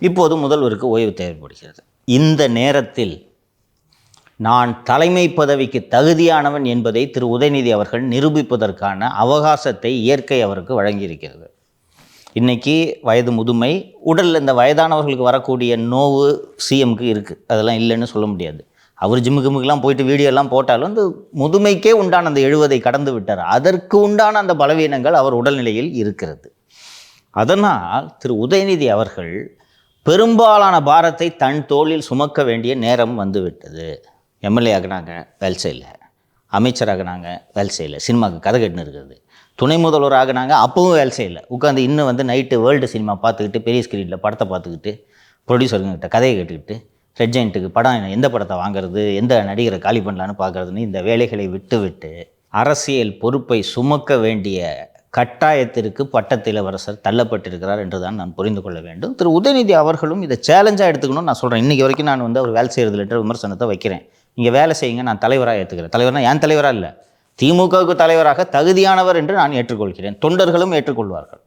இப்போது முதல்வருக்கு ஓய்வு தேவைப்படுகிறது. இந்த நேரத்தில் நான் தலைமை பதவிக்கு தகுதியானவன் என்பதை திரு உதயநிதி அவர்கள் நிரூபிப்பதற்கான அவகாசத்தை இயற்கை அவருக்கு வழங்கியிருக்கிறது. இன்றைக்கி வயது முதுமை, உடலில் இந்த வயதானவர்களுக்கு வரக்கூடிய நோவு சிஎம்க்கு இருக்குது, அதெல்லாம் இல்லைன்னு சொல்ல முடியாது. அவர் ஜிம்முக்குலாம் போயிட்டு வீடியோலாம் போட்டாலும் இந்த முதுமைக்கே உண்டான அந்த 70 கடந்து விட்டார். அதற்கு உண்டான அந்த பலவீனங்கள் அவர் உடல்நிலையில் இருக்கிறது. அதனால் திரு உதயநிதி அவர்கள் பெரும்பாலான பாரத்தை தன் தோளில் சுமக்க வேண்டிய நேரம் வந்துவிட்டது. எம்எல்ஏ ஆகினாங்க, வேலை செய்யலை. அமைச்சராகினாங்க, வேலை செய்யலை. சினிமாவுக்கு கதை கட்டுன்னு இருக்குது. துணை முதல்வர் ஆகினாங்க, அப்பவும் வேலை செய்யலை. உட்காந்து இன்னும் நைட்டு வேர்ல்டு சினிமா பார்த்துக்கிட்டு, பெரிய ஸ்க்ரீனில் படத்தை பார்த்துக்கிட்டு, ப்ரொடியூசருங்கிட்ட கதையை கேட்டுக்கிட்டு, ரெட் ஜெயண்ட்டுக்கு படம் எந்த படத்தை வாங்குறது, எந்த நடிகரை காலி பண்ணலான்னு பார்க்குறதுன்னு இந்த வேலைகளை விட்டு அரசியல் பொறுப்பை சுமக்க வேண்டிய கட்டாயத்திற்கு பட்டத்து இளவரசர் தள்ளப்பட்டிருக்கிறார் என்று தான் நான் புரிந்து கொள்ள வேண்டும். திரு உதயநிதி அவர்களும் இதை சேலஞ்சாக எடுத்துக்கணும்னு நான் சொல்கிறேன். இன்றைக்கி வரைக்கும் நான் அவர் வேலை செய்கிறதுல விமர்சனத்தை வைக்கிறேன். நீங்கள் வேலை செய்யுங்க, நான் தலைவராக ஏற்றுக்கிறேன். தலைவர்னா என் தலைவராக இல்லை, திமுகவுக்கு தலைவராக தகுதியானவர் என்று நான் ஏற்றுக்கொள்கிறேன். தொண்டர்களும் ஏற்றுக்கொள்வார்கள்.